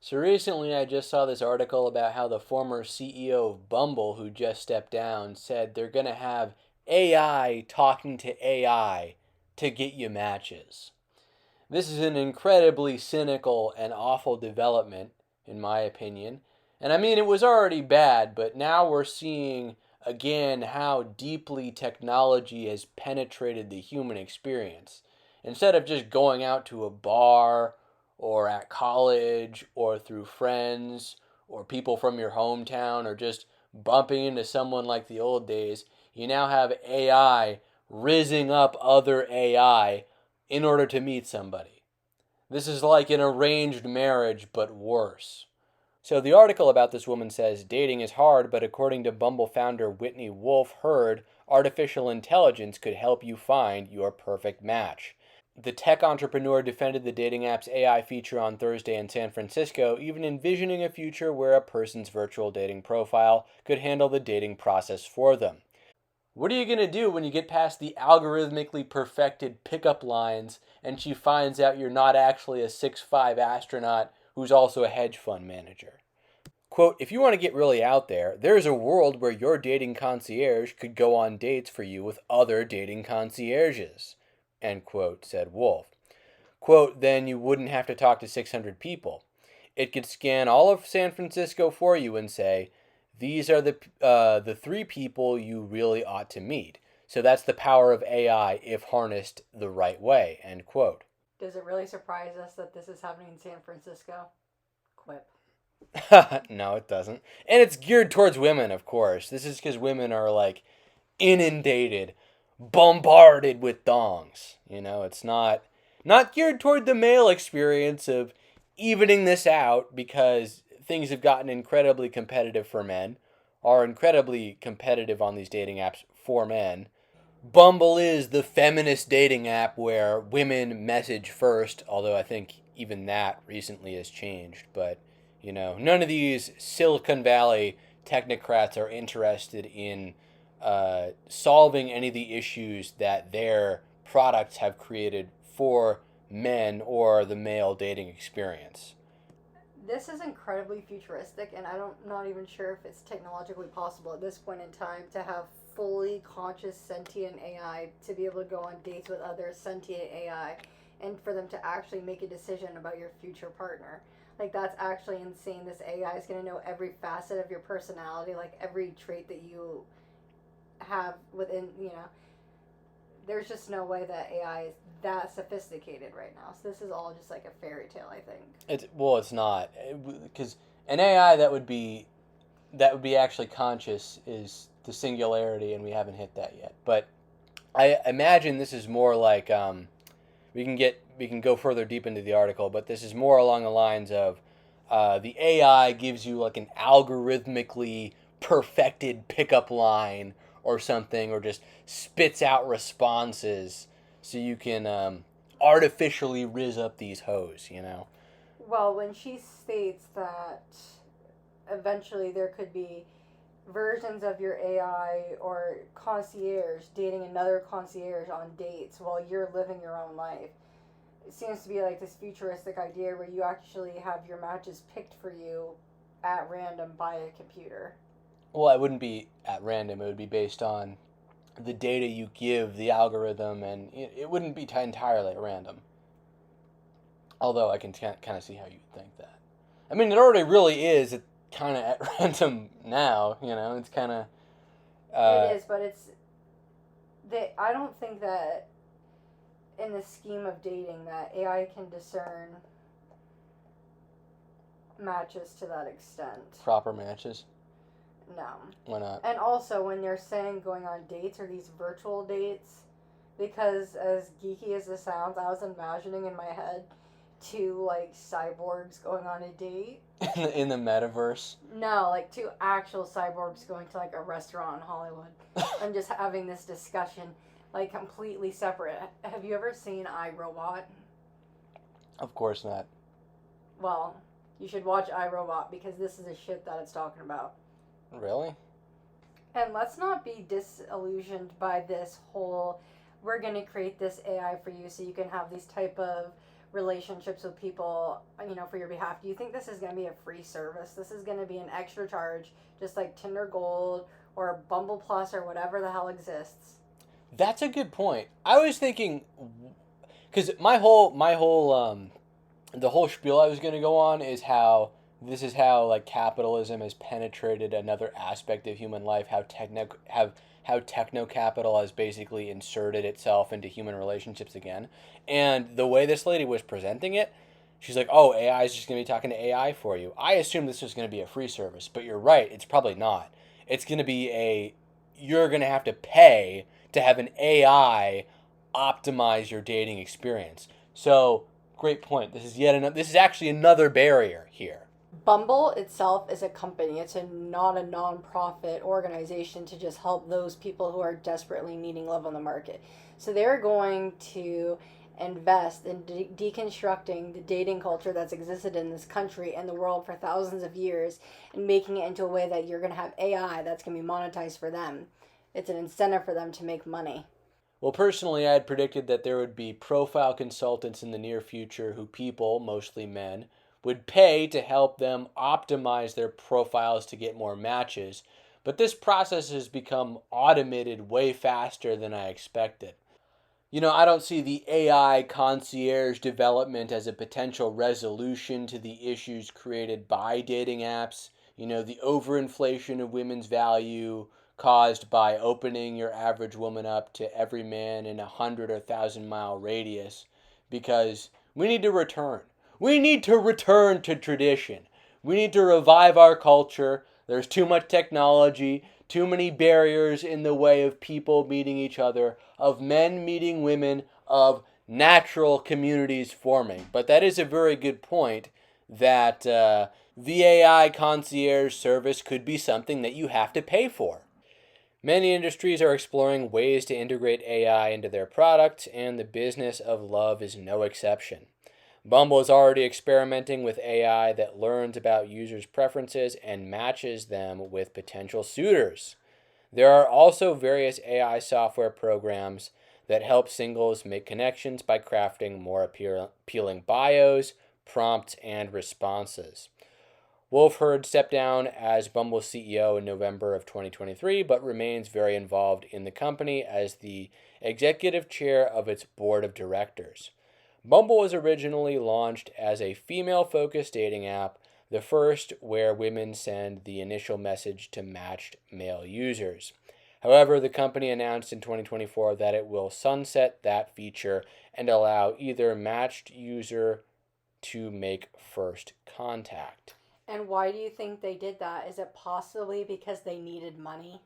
So recently I just saw this article about how the former CEO of Bumble, who just stepped down, said they're going to have AI talking to AI to get you matches. This is an incredibly cynical and awful development, in my opinion. And I mean, it was already bad, but now we're seeing again how deeply technology has penetrated the human experience. Instead of just going out to a bar or at college or through friends or people from your hometown or just bumping into someone like the old days, you now have AI rizzing up other AI in order to meet somebody. This is like an arranged marriage, but worse. So the article about this woman says dating is hard, but according to Bumble founder Whitney Wolfe Herd, artificial intelligence could help you find your perfect match. The tech entrepreneur defended the dating app's AI feature on Thursday in San Francisco, even envisioning a future where a person's virtual dating profile could handle the dating process for them. What are you going to do when you get past the algorithmically perfected pickup lines and she finds out you're not actually a 6'5" astronaut who's also a hedge fund manager? Quote, if you want to get really out there, there's a world where your dating concierge could go on dates for you with other dating concierges, end quote, said Wolf. Quote, then you wouldn't have to talk to 600 people. It could scan all of San Francisco for you and say, these are the three people you really ought to meet. So that's the power of AI if harnessed the right way, end quote. Does it really surprise us that this is happening in San Francisco? Quip. No, it doesn't. And it's geared towards women, of course. This is because women are like inundated, bombarded with dongs. It's not geared toward the male experience of evening this out because things have gotten incredibly competitive for men, are incredibly competitive on these dating apps for men. Bumble is the feminist dating app where women message first, although I think even that recently has changed. But, none of these Silicon Valley technocrats are interested in solving any of the issues that their products have created for men or the male dating experience. This is incredibly futuristic, and I'm not even sure if it's technologically possible at this point in time to have fully conscious sentient AI to be able to go on dates with other sentient AI and for them to actually make a decision about your future partner. Like, that's actually insane. This AI is going to know every facet of your personality, like every trait that you have within, there's just no way that AI is that sophisticated right now. So this is all just like a fairy tale, I think. It's not because an AI that would be actually conscious is the singularity, and we haven't hit that yet. But I imagine this is more like we can go further deep into the article, but this is more along the lines of the AI gives you like an algorithmically perfected pickup line or something, or just spits out responses so you can artificially rizz up these hoes. Well, when she states that eventually there could be versions of your AI or concierge dating another concierge on dates while you're living your own life, it seems to be like this futuristic idea where you actually have your matches picked for you at random by a computer. Well, it wouldn't be at random. It would be based on the data you give the algorithm, and it wouldn't be entirely at random. Although I can kind of see how you would think that. I mean, it already really is kind of at random now. It's kind of. It Uh, is, but I don't think that in the scheme of dating that AI can discern matches to that extent. Proper matches. No. Why not? And also, when they're saying going on dates or these virtual dates, because as geeky as this sounds, I was imagining in my head two like cyborgs going on a date. In the metaverse. No, like two actual cyborgs going to like a restaurant in Hollywood and just having this discussion, like completely separate. Have you ever seen iRobot? Of course not. Well, you should watch iRobot because this is the shit that it's talking about. Really? And let's not be disillusioned by this whole we're going to create this AI for you so you can have these type of relationships with people, for your behalf, do you think this is going to be a free service? This is going to be an extra charge, just like Tinder Gold or Bumble Plus or whatever the hell exists? That's a good point. I was thinking, because my whole the whole spiel I was going to go on is how this is how like capitalism has penetrated another aspect of human life. How techno capital has basically inserted itself into human relationships again. And the way this lady was presenting it, she's like, "Oh, AI is just going to be talking to AI for you." I assumed this was going to be a free service, but you're right. It's probably not. It's going to be you're going to have to pay to have an AI optimize your dating experience. So, great point. This is yet another. This is actually another barrier here. Bumble itself is a company. It's not a non-profit organization to just help those people who are desperately needing love on the market. So they're going to invest in deconstructing the dating culture that's existed in this country and the world for thousands of years and making it into a way that you're going to have AI that's going to be monetized for them. It's an incentive for them to make money. Well, personally, I had predicted that there would be profile consultants in the near future who people, mostly men, would pay to help them optimize their profiles to get more matches. But this process has become automated way faster than I expected. I don't see the AI concierge development as a potential resolution to the issues created by dating apps. The overinflation of women's value caused by opening your average woman up to every man in 100 or 1,000 mile radius because we need to return. We need to return to tradition. We need to revive our culture. There's too much technology, too many barriers in the way of people meeting each other, of men meeting women, of natural communities forming. But that is a very good point that the AI concierge service could be something that you have to pay for. Many industries are exploring ways to integrate AI into their product, and the business of love is no exception. Bumble is already experimenting with AI that learns about users' preferences and matches them with potential suitors. There are also various AI software programs that help singles make connections by crafting more appealing bios, prompts, and responses. Wolf Herd stepped down as Bumble's CEO in November of 2023, but remains very involved in the company as the executive chair of its board of directors. Bumble was originally launched as a female focused dating app, the first where women send the initial message to matched male users. However, the company announced in 2024 that it will sunset that feature and allow either matched user to make first contact. And why do you think they did that? Is it possibly because they needed money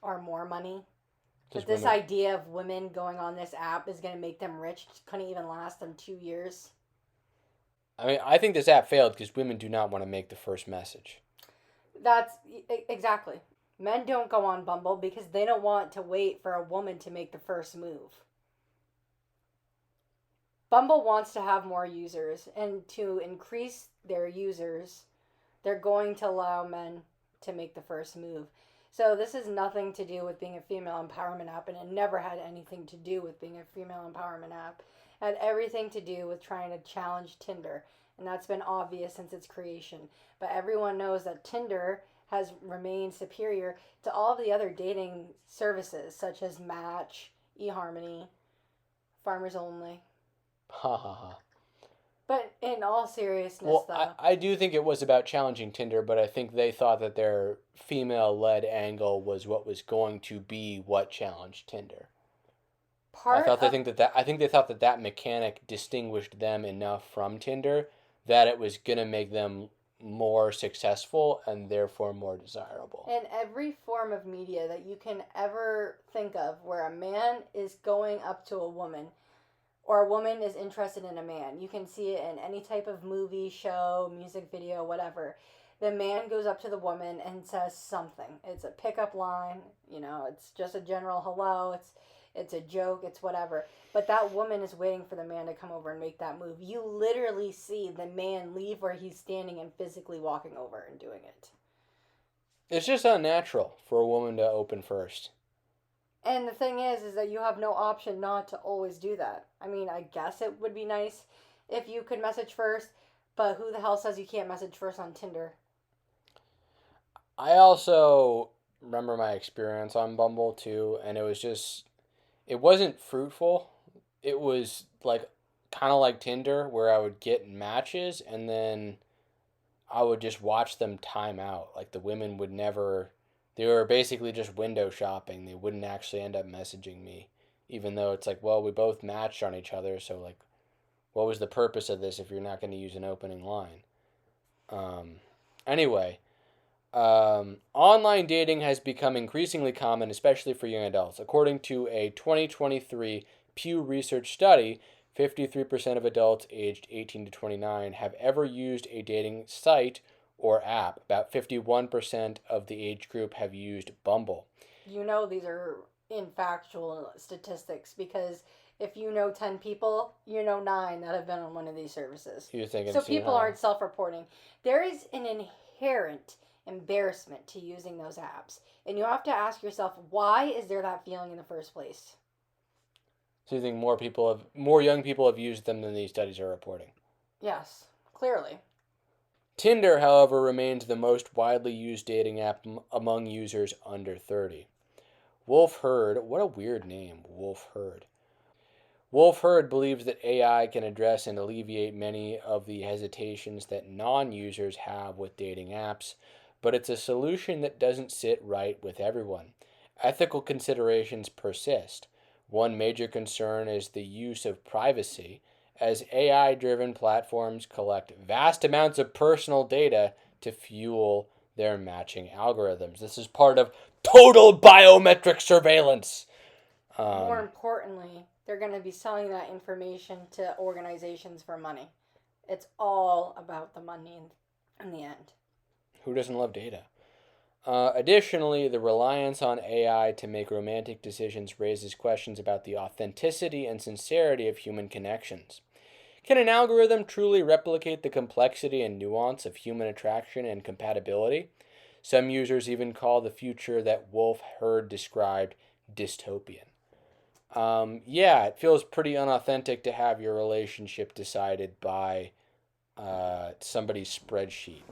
or more money? That this idea of women going on this app is going to make them rich couldn't even last them 2 years. I mean, I think this app failed because women do not want to make the first message. That's exactly. Men don't go on Bumble because they don't want to wait for a woman to make the first move. Bumble wants to have more users, and to increase their users, they're going to allow men to make the first move. So this has nothing to do with being a female empowerment app, and it never had anything to do with being a female empowerment app. It had everything to do with trying to challenge Tinder, and that's been obvious since its creation. But everyone knows that Tinder has remained superior to all of the other dating services, such as Match, eHarmony, Farmers Only. Ha ha ha. But in all seriousness, Well, though, I do think it was about challenging Tinder, but I think they thought that their female-led angle was what was going to be what challenged Tinder. I think they thought that that mechanic distinguished them enough from Tinder that it was gonna make them more successful and therefore more desirable. in every form of media that you can ever think of where a man is going up to a woman or a woman is interested in a man, you can see it in any type of movie, show, music video, whatever. The man goes up to the woman and says something. It's a pickup line, it's just a general hello, it's a joke, it's whatever. But that woman is waiting for the man to come over and make that move. You literally see the man leave where he's standing and physically walking over and doing it. It's just unnatural for a woman to open first. And the thing is that you have no option not to always do that. I mean, I guess it would be nice if you could message first, but who the hell says you can't message first on Tinder? I also remember my experience on Bumble too, and it wasn't fruitful. It was like kind of like Tinder, where I would get matches and then I would just watch them time out. Like the women would never, they were basically just window shopping. They wouldn't actually end up messaging me, even though it's like, well, we both matched on each other. So, like, what was the purpose of this if you're not going to use an opening line? Um, anyway, online dating has become increasingly common, especially for young adults. According to a 2023 Pew Research study, 53% of adults aged 18 to 29 have ever used a dating site or app. About 51% of the age group have used Bumble. You know these are infactual statistics because if you know 10 people, you know 9 that have been on one of these services. You're thinking So too, people huh? aren't self reporting. There is an inherent embarrassment to using those apps. And you have to ask yourself, why is there that feeling in the first place? So you think more young people have used them than these studies are reporting? Yes, clearly. Tinder, however, remains the most widely used dating app among users under 30. Wolf Herd, what a weird name, Wolf Herd. Wolf Herd believes that AI can address and alleviate many of the hesitations that non users have with dating apps, but it's a solution that doesn't sit right with everyone. Ethical considerations persist. One major concern is the use of privacy, as AI driven platforms collect vast amounts of personal data to fuel their matching algorithms. This is part of total biometric surveillance. More Um, importantly, they're going to be selling that information to organizations for money. It's all about the money in the end. who doesn't love data? Additionally, the reliance on AI to make romantic decisions raises questions about the authenticity and sincerity of human connections. Can an algorithm truly replicate the complexity and nuance of human attraction and compatibility? Some users even call the future that Wolf Herd described dystopian. Yeah, it feels pretty unauthentic to have your relationship decided by somebody's spreadsheet.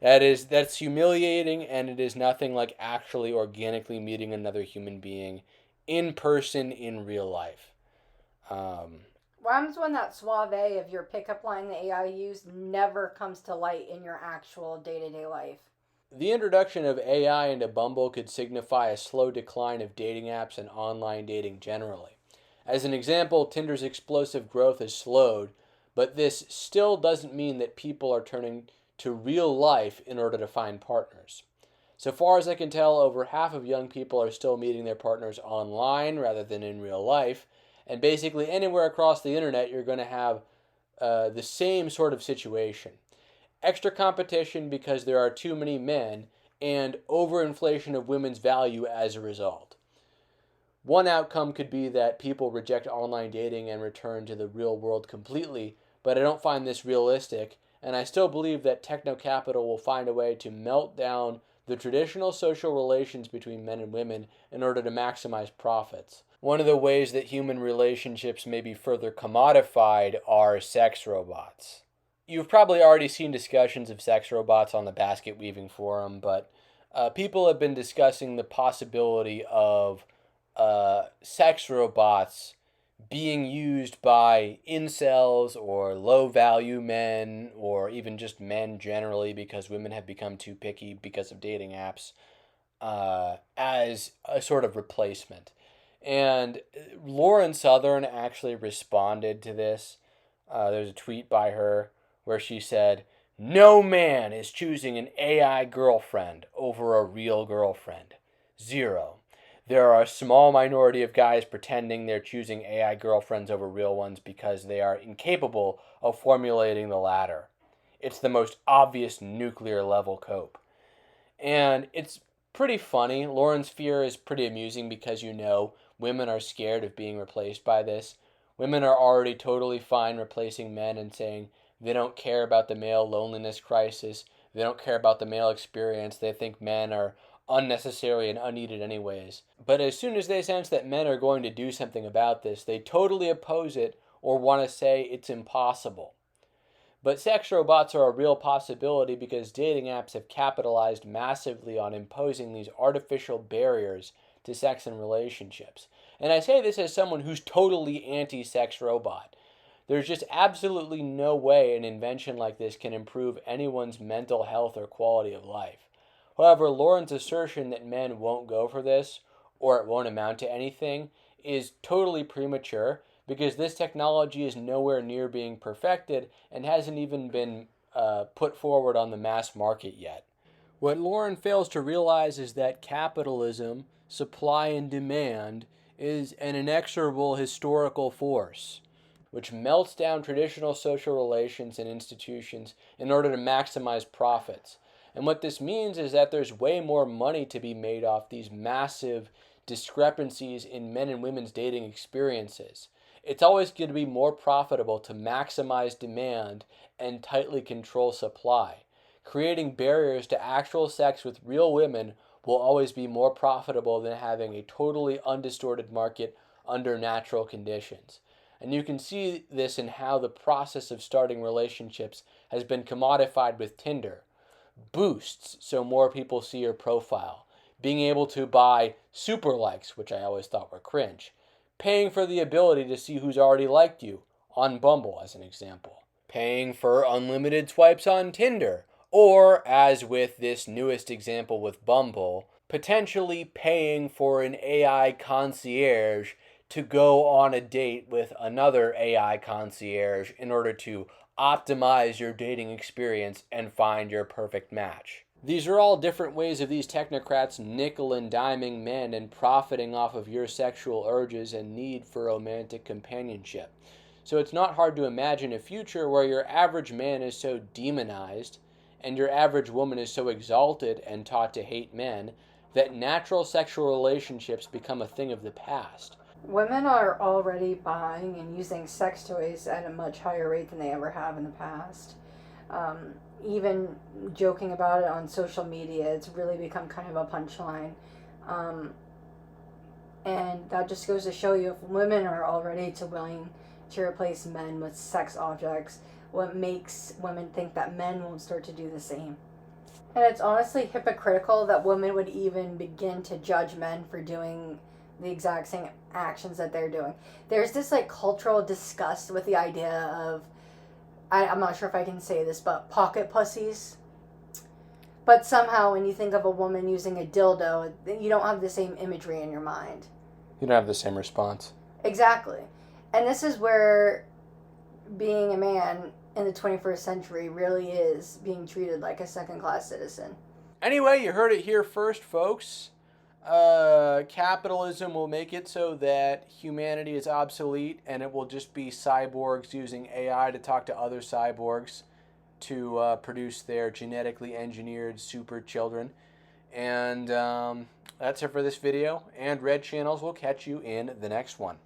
That's humiliating, and it is nothing like actually organically meeting another human being in person in real life. Um, What happens when that suave of your pickup line the AI used never comes to light in your actual day to day life? the introduction of AI into Bumble could signify a slow decline of dating apps and online dating generally. As an example, Tinder's explosive growth has slowed, but this still doesn't mean that people are turning to real life in order to find partners. So far as I can tell, over half of young people are still meeting their partners online rather than in real life. And basically, anywhere across the internet, you're going to have the same sort of situation: extra competition because there are too many men, and overinflation of women's value as a result. One outcome could be that people reject online dating and return to the real world completely, but I don't find this realistic, and I still believe that techno capital will find a way to melt down the traditional social relations between men and women in order to maximize profits. One of the ways that human relationships may be further commodified are sex robots. You've probably already seen discussions of sex robots on the basket weaving forum, but people have been discussing the possibility of sex robots being used by incels or low value men or even just men generally because women have become too picky because of dating apps as a sort of replacement. And Lauren Southern actually responded to this. There's a tweet by her where she said, "No man is choosing an AI girlfriend over a real girlfriend. Zero. There are a small minority of guys pretending they're choosing AI girlfriends over real ones because they are incapable of formulating the latter. It's the most obvious nuclear level cope." And it's pretty funny. Lauren's fear is pretty amusing because women are scared of being replaced by this. Women are already totally fine replacing men and saying they don't care about the male loneliness crisis. They don't care about the male experience. They think men are unnecessary and unneeded anyways. But as soon as they sense that men are going to do something about this, they totally oppose it or want to say it's impossible. But sex robots are a real possibility because dating apps have capitalized massively on imposing these artificial barriers to sex and relationships. And I say this as someone who's totally anti-sex robot. There's just absolutely no way an invention like this can improve anyone's mental health or quality of life. However, Lauren's assertion that men won't go for this, or it won't amount to anything, is totally premature because this technology is nowhere near being perfected and hasn't even been put forward on the mass market yet. What Lauren fails to realize is that capitalism, supply and demand, is an inexorable historical force which melts down traditional social relations and institutions in order to maximize profits. And what this means is that there's way more money to be made off these massive discrepancies in men and women's dating experiences. It's always going to be more profitable to maximize demand and tightly control supply. Creating barriers to actual sex with real women will always be more profitable than having a totally undistorted market under natural conditions. And you can see this in how the process of starting relationships has been commodified with Tinder. Boosts so more people see your profile. Being able to buy super likes, which I always thought were cringe. Paying for the ability to see who's already liked you on Bumble, as an example. Paying for unlimited swipes on Tinder. Or, as with this newest example with Bumble, potentially paying for an AI concierge to go on a date with another AI concierge in order to optimize your dating experience and find your perfect match. These are all different ways of these technocrats nickel and diming men and profiting off of your sexual urges and need for romantic companionship. So it's not hard to imagine a future where your average man is so demonized and your average woman is so exalted and taught to hate men that natural sexual relationships become a thing of the past. Women are already buying and using sex toys at a much higher rate than they ever have in the past. Even joking about it on social media, it's really become kind of a punchline. Um, and that just goes to show you if women are already willing to replace men with sex objects, what makes women think that men won't start to do the same? And it's honestly hypocritical that women would even begin to judge men for doing the exact same actions that they're doing. There's this like cultural disgust with the idea of, I'm not sure if I can say this, but pocket pussies. But somehow when you think of a woman using a dildo, you don't have the same imagery in your mind. You don't have the same response. Exactly. And this is where being a man in the 21st century really is being treated like a second-class citizen. Anyway, you heard it here first, folks. Capitalism will make it so that humanity is obsolete and it will just be cyborgs using AI to talk to other cyborgs to produce their genetically engineered super children. And that's it for this video. And Red Channels will catch you in the next one.